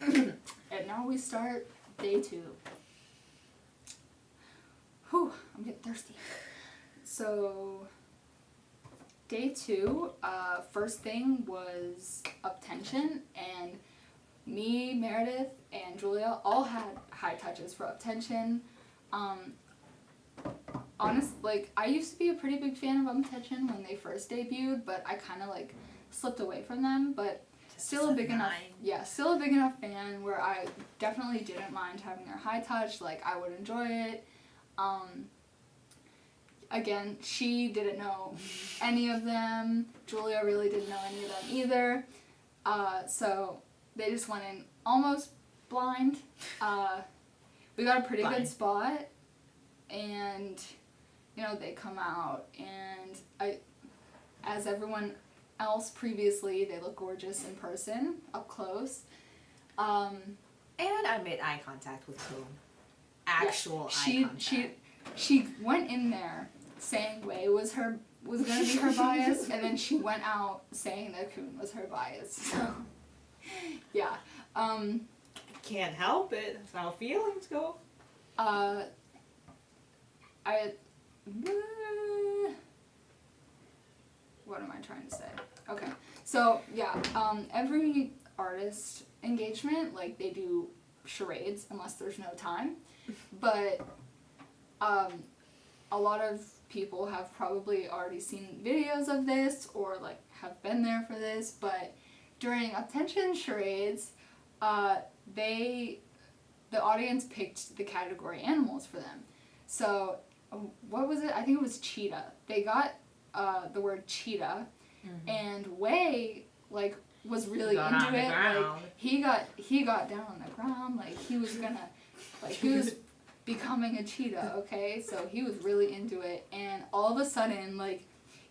And now we start day 2. Whew, I'm getting thirsty. So, day 2, first thing was up tension, and me, Meredith, and Julia all had high touches for up tension. Like, I used to be a pretty big fan of up tension when they first debuted, but I kind of, like, slipped away from them, but still a big enough fan where I definitely didn't mind having their high touch. Like, I would enjoy it. Again, she didn't know any of them. Julia really didn't know any of them either. So they just went in almost blind. We got a pretty good spot, and you know, they come out, and as everyone else previously, they look gorgeous in person, up close. And I made eye contact with Koon. Actual eye contact. She went in there saying Wei was gonna be her bias, and then she went out saying that Koon was her bias. So yeah. Can't help it. That's how feelings go. What am I trying to say? Okay, so yeah, every artist engagement, like, they do charades unless there's no time, but a lot of people have probably already seen videos of this or like have been there for this, but during attention charades, the audience picked the category animals for them. So what was it? I think it was cheetah. They got the word cheetah, and Wei, like, was really into it. Like, he got down on the ground, like he was becoming a cheetah, okay? So he was really into it, and all of a sudden, like,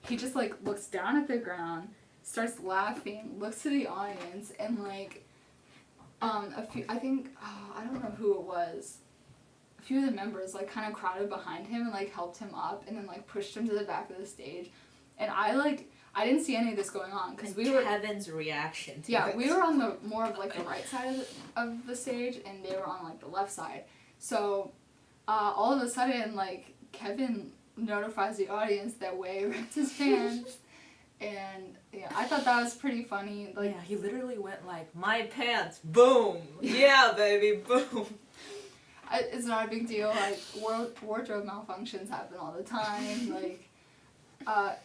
he just, like, looks down at the ground, starts laughing, looks to the audience, and, like, I don't know who it was, a few of the members, like, kind of crowded behind him and, like, helped him up, and then, like, pushed him to the back of the stage, and I didn't see any of this going on, because we were... Kevin's reaction to Yeah, it. we were on the, more of, like, the right side of the stage, and they were on, like, the left side. So, all of a sudden, like, Kevin notifies the audience that Wei ripped his pants, and, yeah, I thought that was pretty funny. Like, yeah, he literally went like, my pants, boom! Yeah, baby, boom! It's not a big deal, like, wardrobe malfunctions happen all the time, like,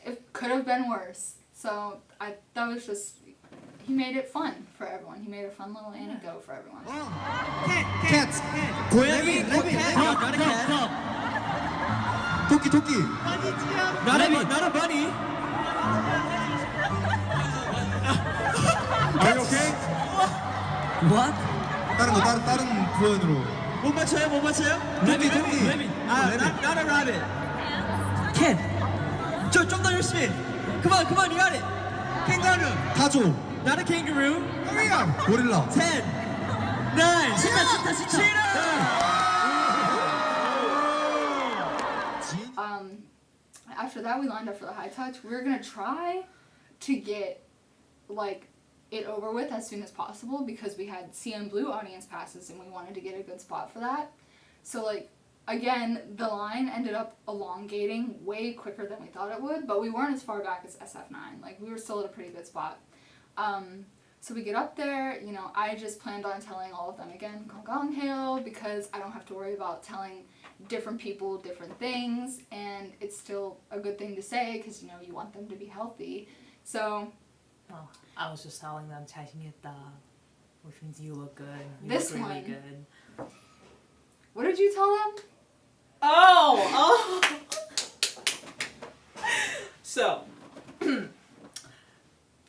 it could have been worse. So, that was just, he made it fun for everyone. He made a fun little anecdote for everyone. Cats. 고양이. Not a cat. 토끼. Not a bunny. Are you okay? What? 다른 표현으로. 못 맞춰요? Rabbit. Not a rabbit. Cat. 좀 더 열심히. Come on, you got it. Kangaroo. 타조. Not a kangaroo. 고릴라. 10, 9, cheetah. After that, we lined up for the high touch. We were gonna try to get, like, it over with as soon as possible, because we had CN Blue audience passes and we wanted to get a good spot for that. So, like, again, the line ended up elongating way quicker than we thought it would, but we weren't as far back as SF9. Like, we were still at a pretty good spot. So we get up there, you know, I just planned on telling all of them again, 건강해요, because I don't have to worry about telling different people different things, and it's still a good thing to say, because, you know, you want them to be healthy. So... Well, I was just telling them 잘생겼다, which means you look good. You this look really one. good. What did you tell them? Oh! So,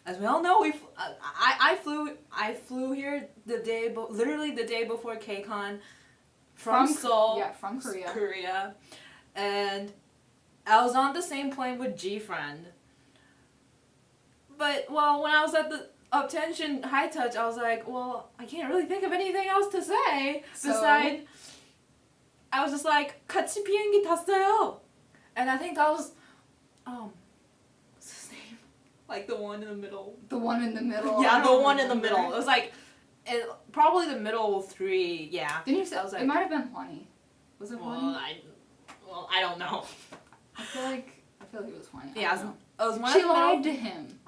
as we all know, I flew here literally the day before KCON from Seoul. Yeah, from Korea. Korea, and I was on the same plane with G-Friend. But, well, when I was at the up tension high touch, I was like, well, I can't really think of anything else to say. Besides, I was just like, 같이 비행기 탔어요. And I think that was, what's his name? Like the one in the middle. The one in the middle. Yeah, the one in the middle. It was like, probably the middle three, yeah. Didn't you say I was like, it might have been Juani? Was it Juani? I don't know. I feel like it was Juani. Yeah, it was one She of the lied middle. to him.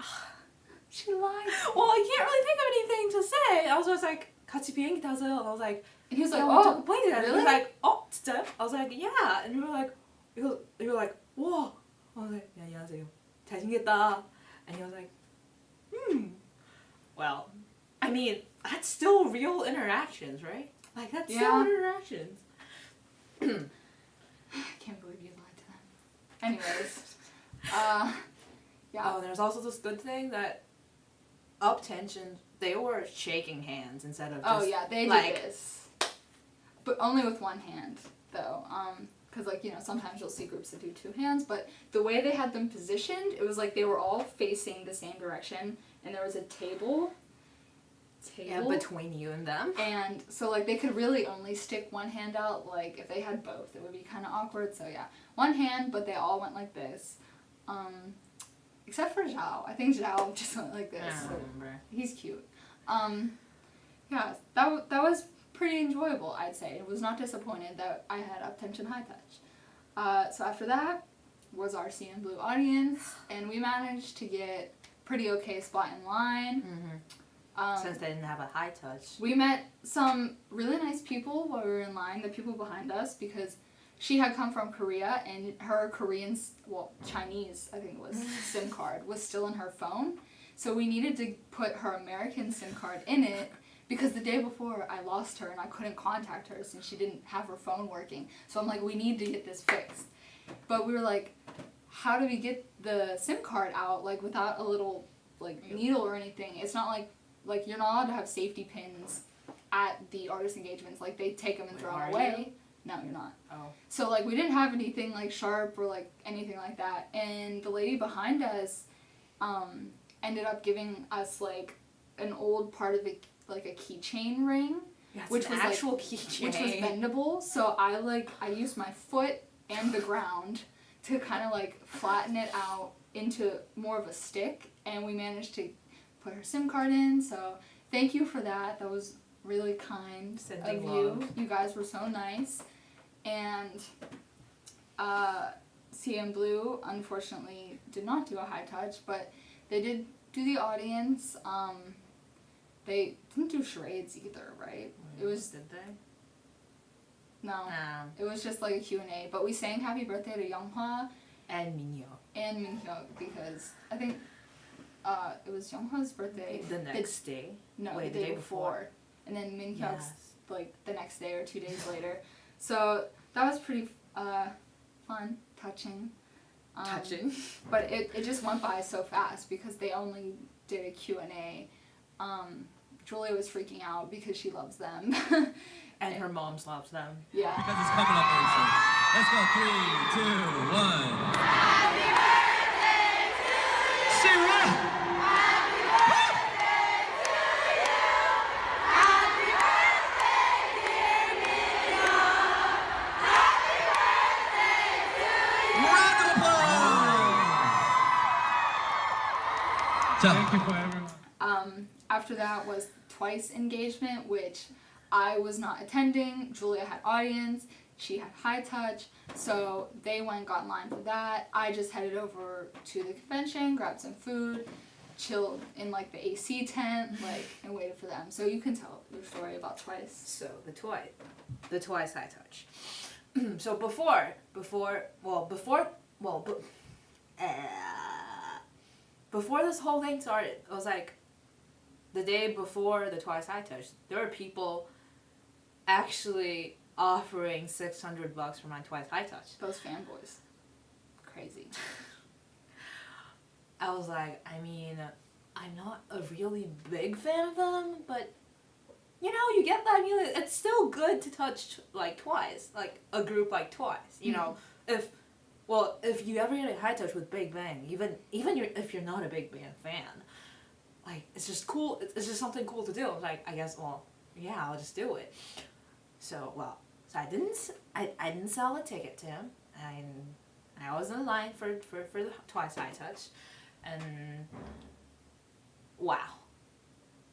She lied. Well, I can't really think of anything to say. I was just like, 같이 비행기 타세요. And I was like, And he was like, "Yeah, oh, we played that." And he was really? like, "Oh, 진짜요?" I was like, "Yeah." And you were like, you were like, "Whoa." I was like, "Yeah, 안녕하세요. 잘생겼다." And he was like, Well, I mean, that's still real interactions, right? Like, that's still Yeah. interactions. I can't believe you lied to them. Anyways, yeah. Oh, there's also this good thing that up tension, they were shaking hands instead of just, Oh yeah, they did like, this, but only with one hand though. Because like sometimes you'll see groups that do two hands, but the way they had them positioned, it was like they were all facing the same direction, and there was a table. Yeah, between you and them. And so like they could really only stick one hand out. Like if they had both, it would be kind of awkward. So yeah, one hand, but they all went like this. Except for Zhao. I think Zhao just went like this. I So don't remember. he's cute. Yeah, that was pretty enjoyable, I'd say. I was not disappointed that I had up tension high touch. So after that was our CN Blue audience, and we managed to get pretty okay spot in line. Since they didn't have a high touch. We met some really nice people while we were in line, the people behind us, because she had come from Korea and her Chinese, I think it was, SIM card was still in her phone. So we needed to put her American SIM card in it because the day before I lost her and I couldn't contact her since she didn't have her phone working. So I'm like, we need to get this fixed. But we were like, how do we get the SIM card out like without a little like needle or anything? It's not like you're not allowed to have safety pins at the artist engagements. Like they take them and throw them away. No, you're not. Oh. So like we didn't have anything like sharp or like anything like that. And the lady behind us ended up giving us like an old part of a keychain ring, Yeah, which was actual keychain. which was bendable. So I used my foot and the ground to kind of like flatten it out into more of a stick, and we managed to put her SIM card in. So thank you for that. That was really kind Sending of love. you. You guys were so nice. And CM Blue unfortunately did not do a high touch, but they did do the audience. They didn't do charades either, right? It was Did they? no. It was just like a Q&A, but we sang happy birthday to Younghwa And Minyo. and Minhyuk because I think it was Younghwa's birthday The next day. No, Wait, the day before. And then Minhyuk's like the next day or 2 days later. So that was pretty fun, touching. Touching. But it just went by so fast because they only did a Q&A. Julia was freaking out because she loves them. And her mom loves them. Yeah. Because it's coming up very soon. Let's go. 3, 2, 1. Happy birthday to you! Round of applause! Thank you for everyone. After that was Twice engagement, which I was not attending. Julia had audience. She had high touch. So they went and got in line for that. I just headed over to the convention, grabbed some food, chilled in like the AC tent, and waited for them. So you can tell your story about Twice. So the Twice high touch. So before this whole thing started, it was like the day before the Twice high touch, there were people actually offering $600 for my Twice high touch. Those fanboys. Crazy. I was like, I mean, I'm not a really big fan of them, but you get that feeling. It's still good to touch like Twice, like a group like Twice. You know, if you ever get a high touch with Big Bang, even if you're not a Big Bang fan, like it's just cool. It's just something cool to do. Like I guess, yeah, I'll just do it. So I didn't sell a ticket to him. I was in line for the Twice high touch, and wow,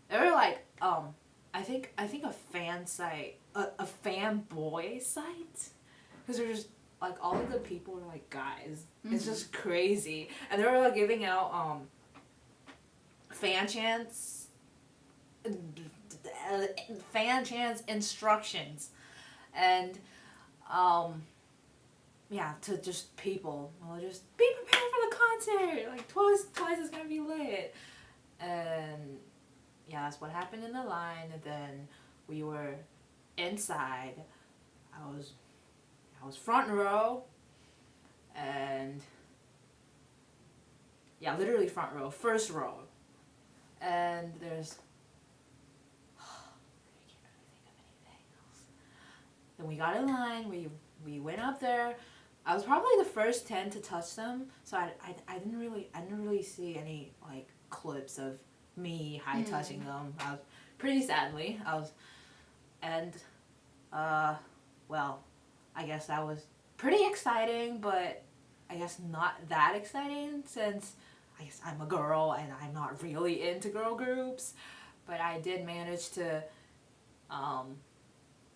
they were like I think a fan site, a fanboy site, because they're just like all of the people are like guys. It's just crazy, and they were like giving out fan chants instructions, and yeah, to just people. Well, just be prepared for the concert. Like twice is gonna be lit, and yeah, that's what happened in the line. And then we were inside. I was front row, and yeah, literally front row, first row, and there's. I can't really think of anything else. Then we got in line. We went up there. I was probably the first 10 to touch them, so I didn't really see any like clips of me high touching them. I was pretty sadly. Well, I guess that was pretty exciting, but I guess not that exciting since I guess I'm a girl and I'm not really into girl groups. But I did manage to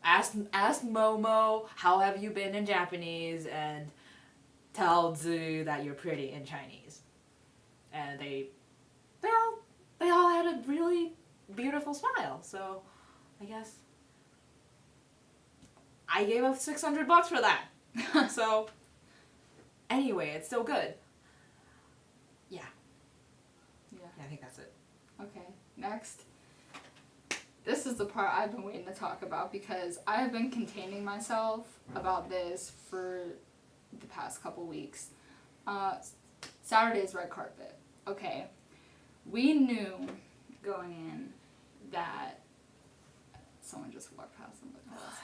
ask Momo, how have you been in Japanese, and tell Zhu that you're pretty in Chinese. And they all had a really beautiful smile. So I guess I gave up $600 for that. So anyway, it's still good. Yeah. Yeah. I think that's it. Okay, next. This is the part I've been waiting to talk about because I have been containing myself about this for the past couple weeks. Saturday's red carpet. Okay. We knew going in that someone just walked past and looked, oh, that's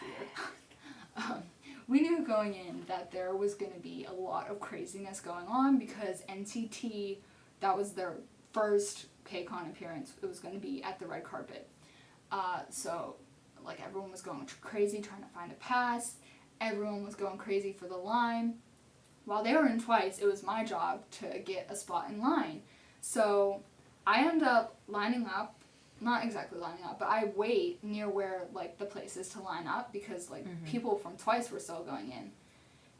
weird. We knew going in that there was going to be a lot of craziness going on because NCT, that was their first KCON appearance. It was going to be at the red carpet. So, like, everyone was going crazy trying to find a pass. Everyone was going crazy for the line. While they were in Twice, it was my job to get a spot in line. So, I end up lining up, not exactly lining up, but I wait near where, like, the place is to line up because, like, people from Twice were still going in.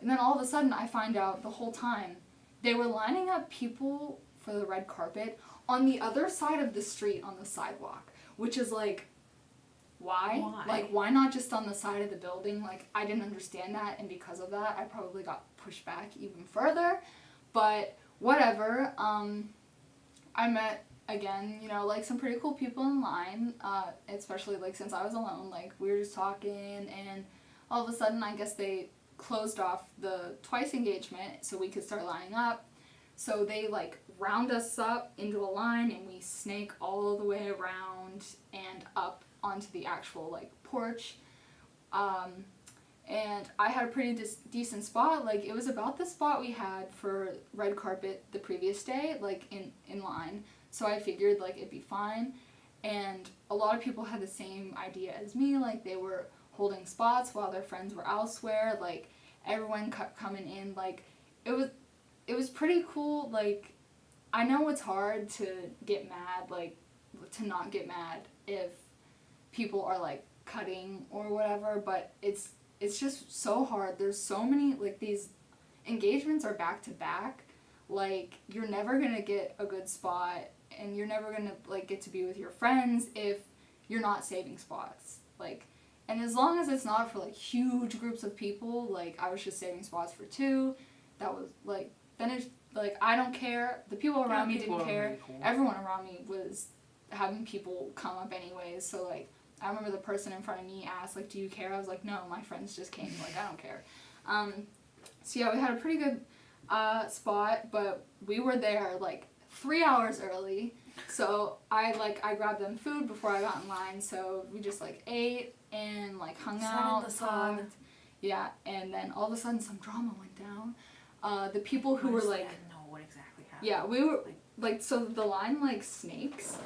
And then all of a sudden, I find out the whole time they were lining up people for the red carpet on the other side of the street on the sidewalk, which is, like, why? Like, why not just on the side of the building? Like, I didn't understand that, and because of that, I probably got pushed back even further. But, whatever. I met, again, you know, like, some pretty cool people in line, especially, like, since I was alone. Like, we were just talking, and all of a sudden, I guess they closed off the Twice engagement so we could start lining up. So they, like, round us up into a line, and we snake all the way around and up onto the actual, like, porch. And I had a pretty decent spot. Like, it was about the spot we had for red carpet the previous day, like, in line. So I figured, like, it'd be fine. And a lot of people had the same idea as me. Like, they were holding spots while their friends were elsewhere. Like, everyone kept coming in. Like, it was pretty cool. Like, I know it's hard to get mad, like, to not get mad if people are, like, cutting or whatever, but it's just so hard. There's so many, like, these engagements are back to back. Like, you're never gonna get a good spot, and you're never gonna, like, get to be with your friends if you're not saving spots. Like, and as long as it's not for, like, huge groups of people, like, I was just saving spots for 2, that was, like, then it's, like, I don't care. The people around me didn't care. Really cool. Everyone around me was having people come up anyways, so, like, I remember the person in front of me asked, like, do you care? I was like, no, my friends just came. Like, I don't care. So, yeah, we had a pretty good spot, but we were there, like, 3 hours early. So, I grabbed them food before I got in line. So, we just, like, ate and, like, hung out, talked. Yeah, and then all of a sudden some drama went down. The people who were, like... I didn't know what exactly happened. Yeah, we were, like, so the line, like, snakes.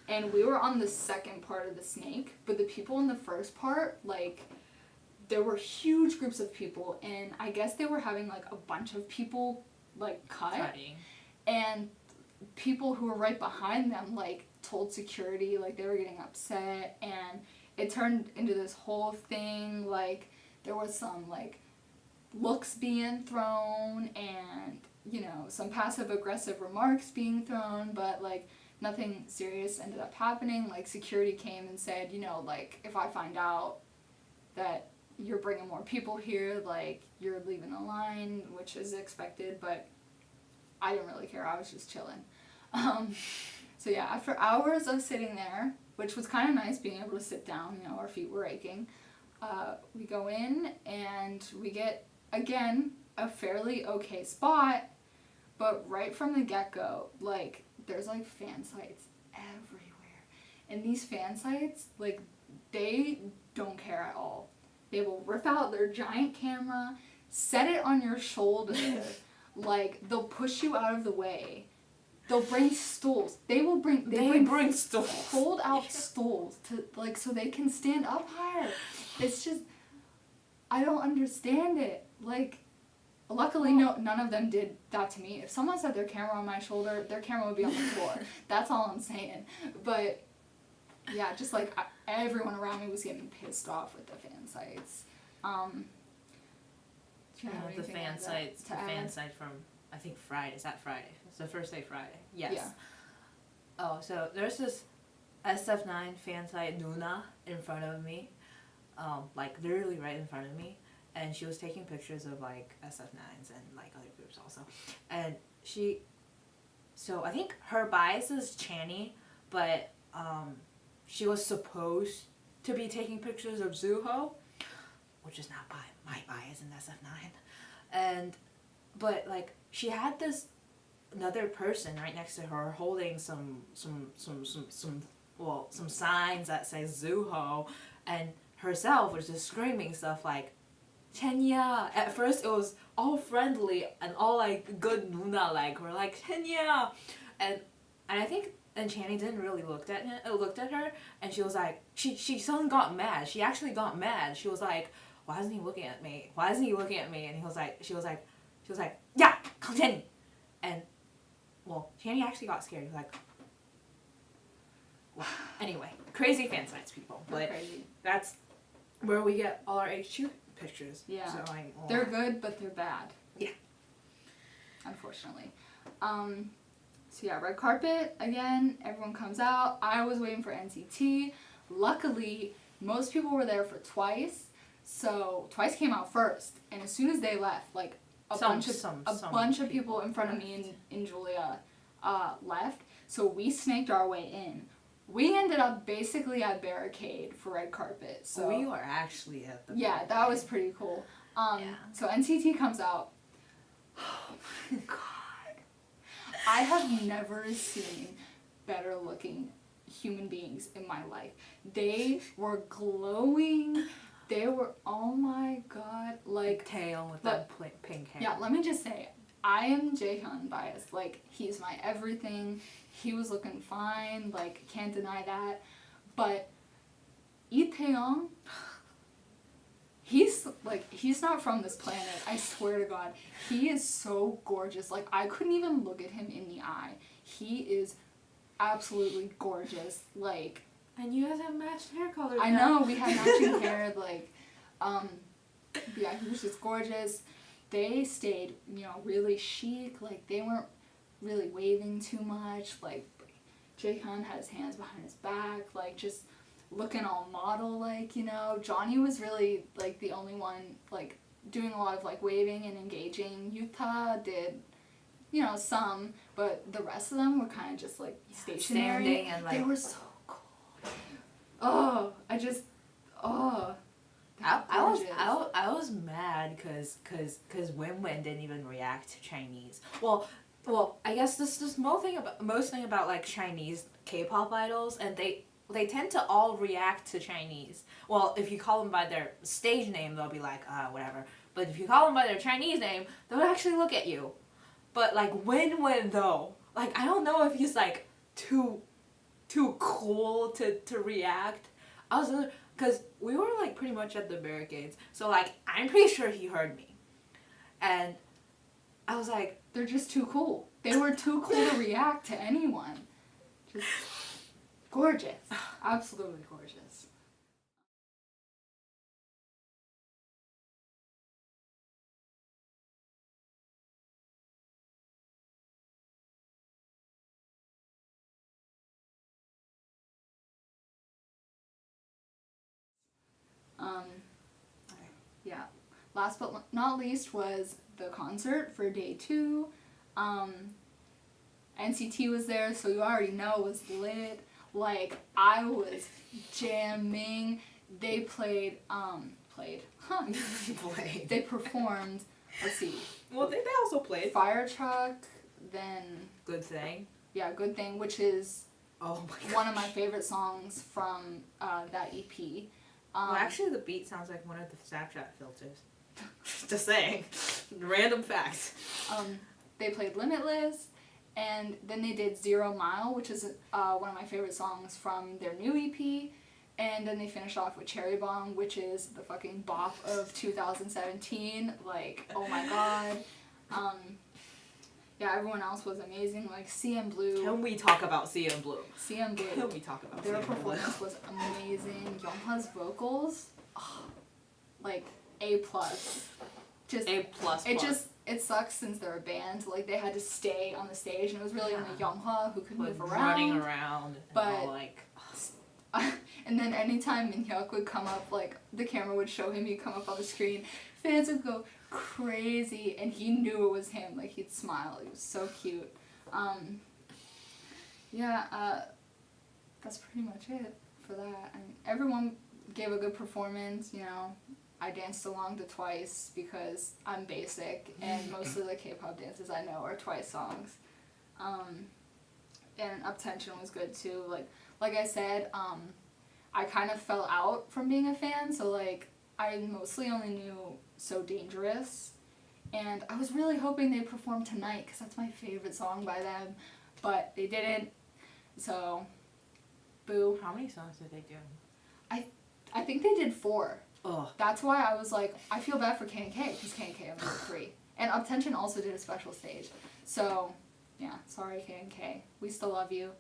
And we were on the second part of the snake, but the people in the first part, like, there were huge groups of people, and I guess they were having, like, a bunch of people, like, cutting. And people who were right behind them, like, told security, like, they were getting upset, and it turned into this whole thing. Like, there was some, like, looks being thrown and, you know, some passive-aggressive remarks being thrown, but, like, nothing serious ended up happening. Like, security came and said, you know, like, if I find out that you're bringing more people here, like, you're leaving the line, which is expected, but I didn't really care. I was just chilling. So yeah, after hours of sitting there, which was kind of nice being able to sit down, you know, our feet were aching, we go in and we get, again, a fairly okay spot, but right from the get-go, like, there's, like, fan sites everywhere. And these fan sites, like, they don't care at all. They will rip out their giant camera, set it on your shoulder, like, they'll push you out of the way. They'll bring stools. They bring stools. Fold out stools to, like, so they can stand up higher. It's just, I don't understand it. Like, luckily, none of them did that to me. If someone set their camera on my shoulder, their camera would be on the floor. That's all I'm saying. But, yeah, just, like, everyone around me was getting pissed off with the fan sites. The fan site from, I think, Friday. Is that Friday? It's the first day Friday. Yes. Yeah. Oh, so there's this SF9 fan site, Nuna, in front of me. Like, literally right in front of me. And she was taking pictures of, like, SF9s and, like, other groups also. And so I think her bias is Channy, but she was supposed to be taking pictures of Zuho, which is not my bias in SF9. But, like, she had this another person right next to her holding some signs that say Zuho, and herself was just screaming stuff like Chenya. At first it was all friendly and all, like, good Nuna, like, we're like Chenya, and I think Channy didn't really looked at her, and she was like, she suddenly got mad. She actually got mad. She was like, why isn't he looking at me? Why isn't he looking at me? And she was like, yeah, come Channy. And, well, Channy actually got scared. He was like, well, anyway, crazy fan sites, people. But crazy. That's where we get all our H2 pictures. Yeah. So they're good, but they're bad. Yeah. Unfortunately. So yeah, red carpet, again, everyone comes out. I was waiting for NCT. Luckily, most people were there for Twice. So Twice came out first. And as soon as they left, like, a bunch of people in front of me and Julia left. So we snaked our way in. We ended up basically at barricade for red carpet. So we were actually at the barricade. That was pretty cool. So NCT comes out. Oh my god. I have never seen better looking human beings in my life. They were glowing. They were, oh my god, like, tail with that pink hair. Yeah, let me just say, I am KCON biased. Like, he's my everything. He was looking fine. Like, can't deny that. But Lee Taeyong, he's not from this planet. I swear to God, he is so gorgeous. Like, I couldn't even look at him in the eye. He is absolutely gorgeous. Like. And you guys have matched hair colors. I know, we had matching hair, like, yeah, he was just gorgeous. They stayed, you know, really chic, like, they weren't really waving too much, like, KCON had his hands behind his back, like, just looking all model-like, you know. Johnny was really, like, the only one, like, doing a lot of, like, waving and engaging. Yuta did, you know, some, but the rest of them were kind of just, like, stationary. Standing and, like, they were so oh, I was mad because Win didn't even react to Chinese. Well, I guess this most thing about like Chinese K-pop idols, and they tend to all react to Chinese. Well, if you call them by their stage name, they'll be like, whatever. But if you call them by their Chinese name, they'll actually look at you. But like Win though, like, I don't know if he's like too cool to react. Because we were, like, pretty much at the barricades. So, like, I'm pretty sure he heard me. And I was like, they're just too cool. They were too cool to react to anyone. Just gorgeous. Absolutely gorgeous. last but not least was the concert for day 2. NCT was there, so you already know it was lit. Like, I was jamming. They played. They performed, let's see. Well, they also played Fire Truck, then Good Thing. Yeah, Good Thing, which is Oh my god. one of my favorite songs from that EP. Well, actually, the beat sounds like one of the Snapchat filters. Just saying. Random facts. They played Limitless, and then they did 0 Mile, which is one of my favorite songs from their new EP. And then they finished off with Cherry Bomb, which is the fucking bop of 2017. Like, oh my god. Yeah, everyone else was amazing. Like, CN Blue. Can we talk about CN Blue? CN Blue. Can we talk about Their CN Blue? performance was amazing. Youngha's vocals, like, A+. Just A++. It sucks since they're a band. Like, they had to stay on the stage, and it was really only Youngha who could Like, move around. running around. But and all, like... and then anytime Minhyuk would come up, like, the camera would show him, he'd come up on the screen, fans would go crazy, and he knew it was him. Like, he'd smile. He was so cute. That's pretty much it for that. I mean, everyone gave a good performance, you know. I danced along to Twice because I'm basic, and most of the K-pop dances I know are Twice songs. And Up Tension was good too. Like I said, I kind of fell out from being a fan, so like I mostly only knew So Dangerous, and I was really hoping they'd perform Tonight because that's my favorite song by them, but they didn't. So, boo. How many songs did they do? I think they did 4. Ugh. That's why I was like, I feel bad for KNK because KNK only did 3, and Up Tension also did a special stage. So, yeah, sorry KNK. We still love you.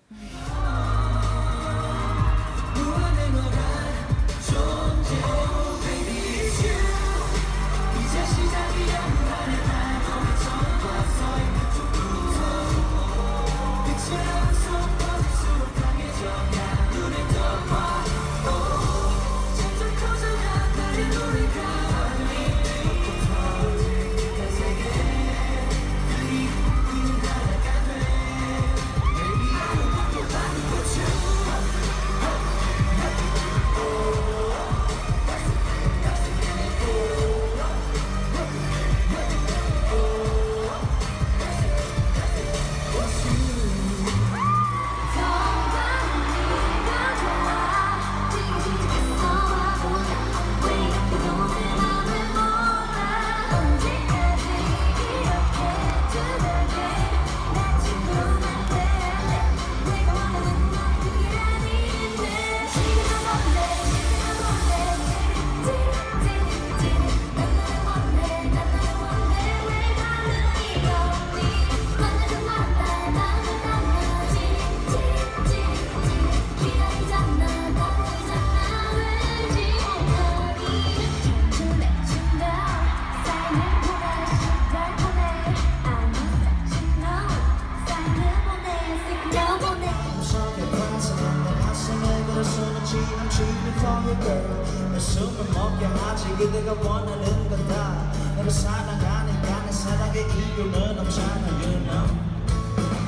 그대가 원하는 건 다 너를 사랑하니까 내 사랑의 이유는 없잖아 you know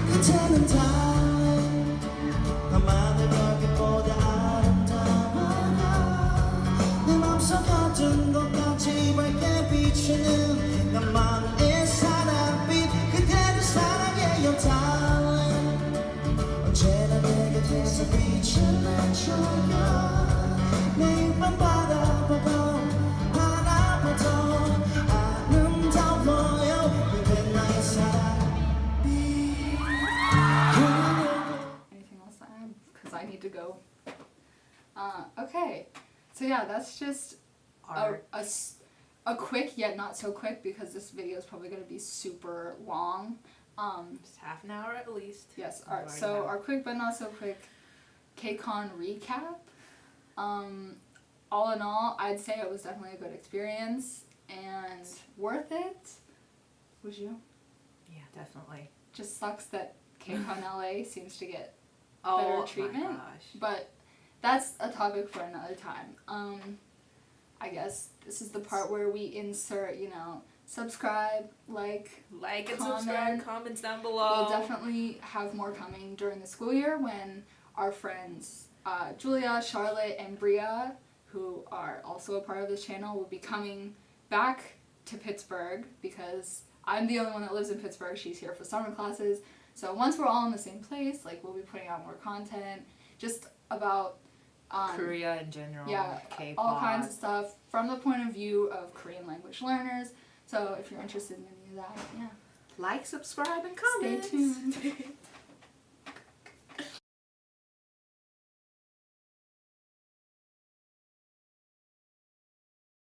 그대는 다 나만의 별빛보다 아름다워요 내 맘속 어떤 것까지 밝게 비추는 나만의 사랑빛 그대를 사랑해요 darling 언제나 내 곁에서 빛을 내줘요 매일 밤 바라보고 Anything else to add? Because I need to go. Okay, so yeah, that's just a quick yet not so quick because this video is probably going to be super long. Just half an hour at least. Yes, so our quick but not so quick KCON recap. All in all, I'd say it was definitely a good experience and worth it. Would you? Yeah, definitely. Just sucks that KCON LA seems to get better treatment. My gosh. But that's a topic for another time. I guess this is the part where we insert, subscribe, like Like and comment. subscribe, comments down below. We'll definitely have more coming during the school year when our friends Julia, Charlotte, and Bria, who are also a part of this channel, will be coming back to Pittsburgh because I'm the only one that lives in Pittsburgh. She's here for summer classes. So once we're all in the same place, like, we'll be putting out more content just about Korea in general. yeah, K-pop. all kinds of stuff from the point of view of Korean language learners. So if you're interested in any of that, yeah. Like, subscribe, and comment. Stay tuned.